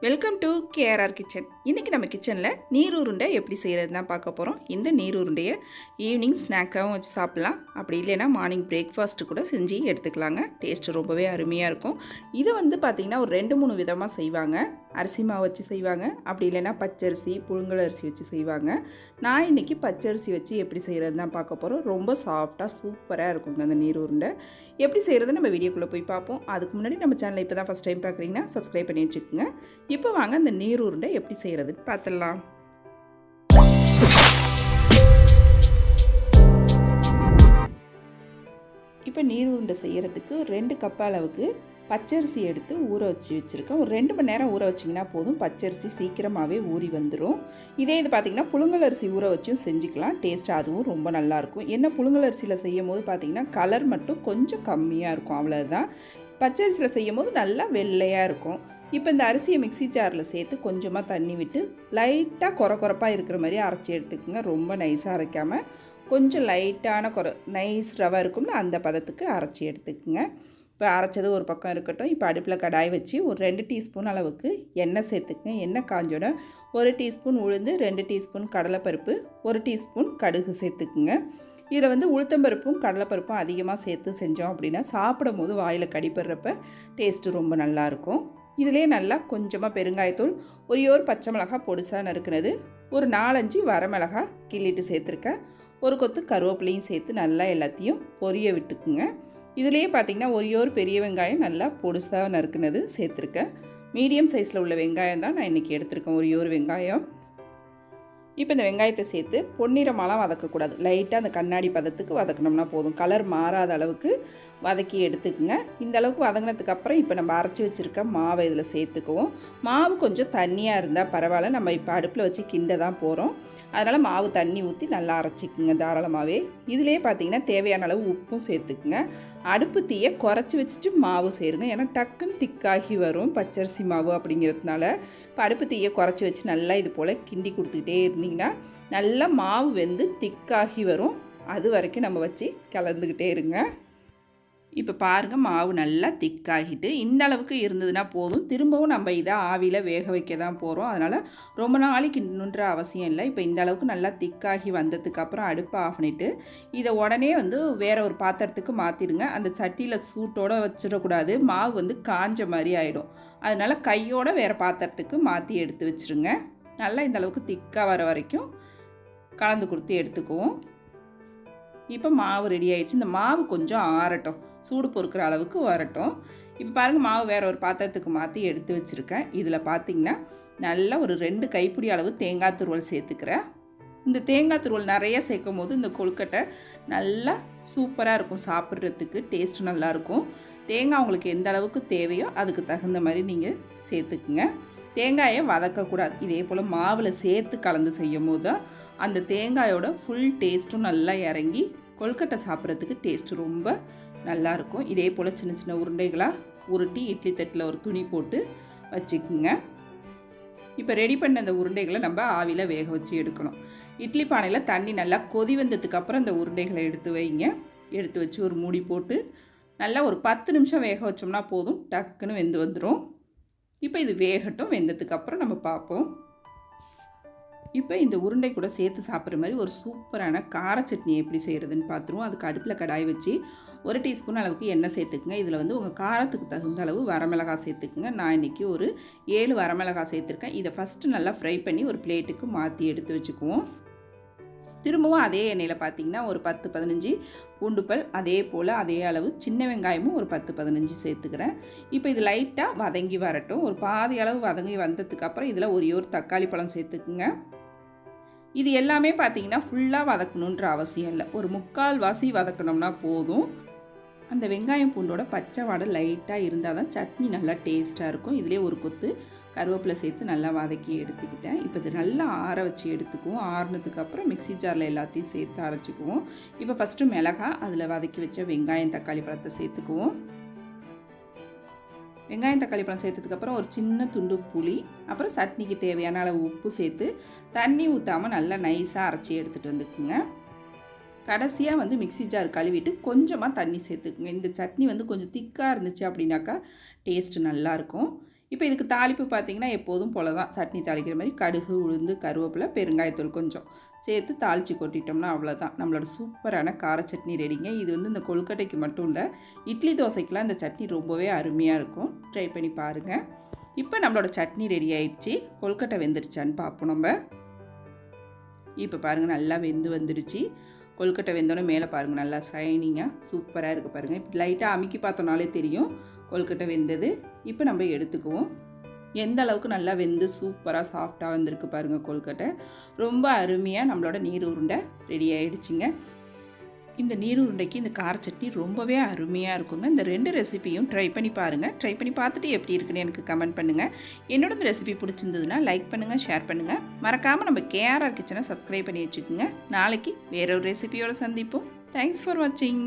Welcome to KRR kitchen. இன்றைக்கி நம்ம கிச்சனில் நீர் உருண்டை எப்படி செய்கிறது தான் பார்க்க போகிறோம். இந்த நீர் உருண்டையை ஈவினிங் ஸ்நாக்காகவும் வச்சு சாப்பிட்லாம், அப்படி இல்லைன்னா மார்னிங் பிரேக்ஃபாஸ்ட்டு கூட செஞ்சு எடுத்துக்கலாங்க. டேஸ்ட்டு ரொம்பவே அருமையாக இருக்கும். இதை பார்த்திங்கன்னா ஒரு 2-3 விதமாக செய்வாங்க. அரிசி மாவு வச்சு செய்வாங்க, அப்படி இல்லைன்னா பச்சரிசி புழுங்கல் அரிசி வச்சு செய்வாங்க. நான் இன்றைக்கி பச்சரிசி வச்சு எப்படி செய்கிறது தான் பார்க்க போகிறோம். ரொம்ப சாஃப்டாக சூப்பராக இருக்குங்க அந்த நீர் உருண்டை. எப்படி செய்கிறது நம்ம வீடியோக்குள்ளே போய் பார்ப்போம். அதுக்கு முன்னாடி நம்ம சேனலை இப்போ தான் ஃபஸ்ட் டைம் பார்க்குறீங்கன்னா சப்ஸ்கிரைப் பண்ணி வச்சுக்கோங்க. இப்போ வாங்க அந்த நீர் உருண்டை எப்படி செய்கிறதுன்னு பார்த்துடலாம். இப்போ நீர் உருண்டை செய்கிறதுக்கு 2 கப் அளவுக்கு பச்சரிசி எடுத்து ஊற வச்சுருக்கேன். ஒரு 2 மணி நேரம் ஊற வச்சிங்கன்னா போதும். பச்சரிசி சீக்கிரமாகவே ஊறி வந்துடும். இதே இது பார்த்திங்கன்னா புழுங்கல் அரிசி ஊற வச்சும் செஞ்சுக்கலாம். டேஸ்ட் அதுவும் ரொம்ப நல்லாயிருக்கும். என்ன புழுங்கல் அரிசியில் செய்யும் போது பார்த்திங்கன்னா கலர் மட்டும் கொஞ்சம் கம்மியாக இருக்கும், அவ்வளோதான். பச்சரிசியில் செய்யும் போது நல்லா வெள்ளையாக இருக்கும். இப்போ இந்த அரிசியை மிக்ஸி ஜாரில் சேர்த்து கொஞ்சமாக தண்ணி விட்டு லைட்டாக கொரப்பாக இருக்கிற மாதிரி அரைச்சி எடுத்துக்கோங்க. ரொம்ப நைஸாக அரைக்காமல் கொஞ்சம் லைட்டான நைஸ் ரவை இருக்கும்னா அந்த பதத்துக்கு அரைச்சி எடுத்துக்கோங்க. இப்போ அரைச்சது ஒரு பக்கம் இருக்கட்டும். இப்போ அடுப்பில் கடாய் வச்சு ஒரு 2 டீஸ்பூன் அளவுக்கு எண்ணெய் சேர்த்துக்குங்க. எண்ணெய் காஞ்சோட 1 டீஸ்பூன் உளுந்து, 2 டீஸ்பூன் கடலைப்பருப்பு, 1 டீஸ்பூன் கடுகு சேர்த்துக்குங்க. இதில் உளுத்தம்பருப்பும் கடலைப்பருப்பும் அதிகமாக சேர்த்து செஞ்சோம் அப்படின்னா சாப்பிடும் போது வாயில் கடிப்படுறப்ப டேஸ்ட்டு ரொம்ப நல்லாயிருக்கும். இதிலே நல்லா கொஞ்சமாக பெருங்காயத்தூள், ஒரு பச்சை மிளகாய் பொடிசாக நறுக்குனது, ஒரு 4-5 வரமிளகாய் கிள்ளிட்டு சேர்த்துருக்கேன். ஒரு கொத்து கருவேப்பிலையும் சேர்த்து நல்லா எல்லாத்தையும் பொரிய விட்டுக்குங்க. இதிலேயே பார்த்திங்கன்னா ஒரு பெரிய வெங்காயம் நல்லா பொடிசாக நறுக்குனது சேர்த்துருக்கேன். மீடியம் சைஸில் உள்ள வெங்காயம் தான் நான் இன்றைக்கி எடுத்திருக்கேன், ஒரு வெங்காயம். இப்போ இந்த வெங்காயத்தை சேர்த்து பொன்னிறமாலாம் வதக்கக்கூடாது. லைட்டாக அந்த கண்ணாடி பதத்துக்கு வதக்கணும்னா போதும். கலர் மாறாத அளவுக்கு வதக்கி எடுத்துக்குங்க. இந்த அளவுக்கு வதங்கினதுக்கப்புறம் இப்போ நம்ம அரைச்சி வச்சுருக்க மாவை இதில் சேர்த்துக்குவோம். மாவு கொஞ்சம் தண்ணியாக இருந்தால் பரவாயில்ல, நம்ம இப்போ அடுப்பில் வச்சு கிண்ட தான் போகிறோம். அதனால் மாவு தண்ணி ஊற்றி நல்லா அரைச்சிக்குங்க தாராளமாகவே. இதிலே பார்த்திங்கன்னா தேவையான அளவு உப்பும் சேர்த்துக்குங்க. அடுப்பு தீயை குறைச்சி வச்சுட்டு மாவு சேருங்க, ஏன்னா டக்குன்னு திக்காகி வரும் பச்சரிசி மாவு அப்படிங்கிறதுனால. இப்போ அடுப்பு தீயை குறைச்சி வச்சு நல்லா இது போல் கிண்டி கொடுத்துக்கிட்டே இருந்தீங்கன்னா நல்லா மாவு வெந்து திக்காகி வரும். அது வரைக்கும் நம்ம வச்சு கலந்துக்கிட்டே இருங்க. இப்போ பாருங்கள், மாவு நல்லா திக்காகிட்டு இந்த அளவுக்கு இருந்ததுன்னா போதும். திரும்பவும் நம்ம இதை ஆவியில் வேக வைக்க தான் போகிறோம். அதனால் ரொம்ப நாளைக்கு கிண்டணுன்ற அவசியம் இல்லை. இப்போ இந்த அளவுக்கு நல்லா திக்காகி வந்ததுக்கப்புறம் அடுப்பை ஆஃப் பண்ணிவிட்டு இதை உடனே வேறு ஒரு பாத்திரத்துக்கு மாற்றிடுங்க. அந்த சட்டியில் சூட்டோடு வச்சிடக்கூடாது, மாவு காஞ்ச மாதிரி ஆகிடும். அதனால் கையோடு வேறு பாத்திரத்துக்கு மாற்றி எடுத்து வச்சுருங்க. நல்லா இந்த அளவுக்கு திக்காக வர வரைக்கும் கலந்து கொடுத்து எடுத்துக்குவோம். இப்போ மாவு ரெடி ஆகிடுச்சு. இந்த மாவு கொஞ்சம் ஆறட்டும், சூடு பொறுக்கிற அளவுக்கு வரட்டும். இப்போ பாருங்கள், மாவு வேறு ஒரு பாத்திரத்துக்கு மாற்றி எடுத்து வச்சுருக்கேன். இதில் பார்த்திங்கன்னா நல்லா ஒரு 2 கைப்பிடி அளவு தேங்காய் துருவல் சேர்த்துக்கிறேன். இந்த தேங்காய் துருவல் நிறைய சேர்க்கும் போது இந்த கொழுக்கட்டை நல்லா சூப்பராக இருக்கும், சாப்பிட்றதுக்கு டேஸ்ட்டு நல்லாயிருக்கும். தேங்காய் உங்களுக்கு எந்த அளவுக்கு தேவையோ அதுக்கு தகுந்த மாதிரி நீங்கள் சேர்த்துக்குங்க. தேங்காயை வதக்கக்கூடாது. இதே போல் மாவில் சேர்த்து கலந்து செய்யும் போது தான் அந்த தேங்காயோட ஃபுல் டேஸ்ட்டும் நல்லா இறங்கி கொழுக்கட்டை சாப்பிட்றதுக்கு டேஸ்ட்டு ரொம்ப நல்லாயிருக்கும். இதே போல் சின்ன சின்ன உருண்டைகளாக உருட்டி இட்லி தட்டில் ஒரு துணி போட்டு வச்சுக்குங்க. இப்போ ரெடி பண்ண அந்த உருண்டைகளை நம்ம ஆவியில் வேக வச்சு எடுக்கணும். இட்லி பானையில் தண்ணி நல்லா கொதி வந்ததுக்கப்புறம் இந்த உருண்டைகளை எடுத்து வைங்க. எடுத்து வச்சு ஒரு மூடி போட்டு நல்லா ஒரு 10 நிமிஷம் வேக வச்சோம்னா போதும், டக்குன்னு வெந்து வந்துடும். இப்போ இது வேகட்டும். வெந்ததுக்கப்புறம் நம்ம பார்ப்போம். இப்போ இந்த உருண்டை கூட சேர்த்து சாப்பிட்ற மாதிரி ஒரு சூப்பரான கார சட்னி எப்படி செய்கிறதுன்னு பார்த்துருவோம். அதுக்கு அடுப்பில் கடாய் வச்சு 1 டீஸ்பூன் அளவுக்கு எண்ணெய் சேர்த்துக்குங்க. இதில் உங்கள் காரத்துக்கு தகுந்த அளவு வரமிளகாய் சேர்த்துக்குங்க. நான் இன்றைக்கி ஒரு 7 வரமிளகாய் சேர்த்துருக்கேன். இதை ஃபஸ்ட்டு நல்லா ஃப்ரை பண்ணி ஒரு பிளேட்டுக்கு மாற்றி எடுத்து வச்சுக்குவோம். திரும்பவும் அதே எண்ணெயில் பார்த்திங்கன்னா ஒரு 10-15 பூண்டுப்பல், அதே போல் அதே அளவு சின்ன வெங்காயமும் ஒரு 10-15 சேர்த்துக்கிறேன். இப்போ இது லைட்டாக வதங்கி வரட்டும். ஒரு பாதி அளவு வதங்கி வந்ததுக்கப்புறம் இதில் ஒரு தக்காளி பழம் சேர்த்துக்குங்க. இது எல்லாமே பார்த்திங்கன்னா ஃபுல்லாக வதக்கணுன்ற அவசியம் இல்லை, ஒரு 3/4 வாசி வதக்கணும்னா போதும். அந்த வெங்காயம் பூண்டோட பச்சை வாடை லைட்டாக இருந்தால் தான் சட்னி நல்லா டேஸ்ட்டாக இருக்கும். இதிலே ஒரு கொத்து கருவேப்பிலை சேர்த்து நல்லா வதக்கி எடுத்துக்கிட்டேன். இப்போ இது நல்லா ஆற வச்சு எடுத்துக்குவோம். ஆறுனதுக்கப்புறம் மிக்ஸி ஜாரில் எல்லாத்தையும் சேர்த்து அரைச்சிக்குவோம். இப்போ ஃபஸ்ட்டு மிளகாய், அதில் வதக்கி வச்ச வெங்காயம் தக்காளி பழத்தை சேர்த்துக்குவோம். வெங்காயம் தக்காளி பழம் சேர்த்ததுக்கப்புறம் ஒரு சின்ன துண்டு புளி, அப்புறம் சட்னிக்கு தேவையான அளவு உப்பு சேர்த்து தண்ணி ஊற்றாமல் நல்லா நைஸாக அரைச்சி எடுத்துகிட்டு வந்துக்குங்க. கடைசியாக மிக்ஸி ஜார் கழுவிட்டு கொஞ்சமாக தண்ணி சேர்த்துக்குங்க. இந்த சட்னி கொஞ்சம் திக்காக இருந்துச்சு அப்படின்னாக்கா டேஸ்ட்டு நல்லாயிருக்கும். இப்போ இதுக்கு தாளிப்பு பார்த்திங்கன்னா எப்போதும் போல தான் சட்னி தாளிக்கிற மாதிரி கடுகு, உளுந்து, கருவேப்பிலை, பெருங்காயத்தூள் கொஞ்சம் சேர்த்து தாளித்து கொட்டிட்டோம்னா அவ்வளோதான், நம்மளோட சூப்பரான கார சட்னி ரெடிங்க. இது வந்து இந்த கொழுக்கட்டைக்கு மட்டும் இல்லை, இட்லி தோசைக்கெலாம் இந்த சட்னி ரொம்பவே அருமையாக இருக்கும். ட்ரை பண்ணி பாருங்கள். இப்போ நம்மளோட சட்னி ரெடி ஆயிடுச்சு. கொழுக்கட்டை வெந்துருச்சான்னு பார்ப்போம் நம்ம. இப்போ பாருங்கள் நல்லா வெந்து வந்துடுச்சு. கொழுக்கட்டை வெந்தோடனே மேலே பாருங்கள் நல்லா ஷைனிங்காக சூப்பராக இருக்குது பாருங்கள். இப்போ லைட்டாக அமுக்கி பார்த்தோன்னாலே தெரியும் கொழுக்கட்டை வெந்தது. இப்போ நம்ம எடுத்துக்குவோம். எந்த அளவுக்கு நல்லா வெந்து சூப்பராக சாஃப்டாக வந்திருக்கு பாருங்கள் கொழுக்கட்டை. ரொம்ப அருமையாக நம்மளோட நீர் உருண்டை ரெடி ஆகிடுச்சிங்க. இந்த நீர் உருண்டைக்கு இந்த கார சட்னி ரொம்பவே அருமையாக இருக்குங்க. இந்த 2 ரெசிபியும் ட்ரை பண்ணி பாருங்கள். ட்ரை பண்ணி பார்த்துட்டு எப்படி இருக்குன்னு எனக்கு கமெண்ட் பண்ணுங்கள். என்னோட இந்த ரெசிபி பிடிச்சிருந்ததுன்னா லைக் பண்ணுங்கள், ஷேர் பண்ணுங்கள். மறக்காமல் நம்ம KRR கிச்சனை சப்ஸ்கிரைப் பண்ணி வச்சுக்கோங்க. நாளைக்கு வேற ஒரு ரெசிபியோடு சந்திப்போம். தேங்க்ஸ் ஃபார் வாட்சிங்.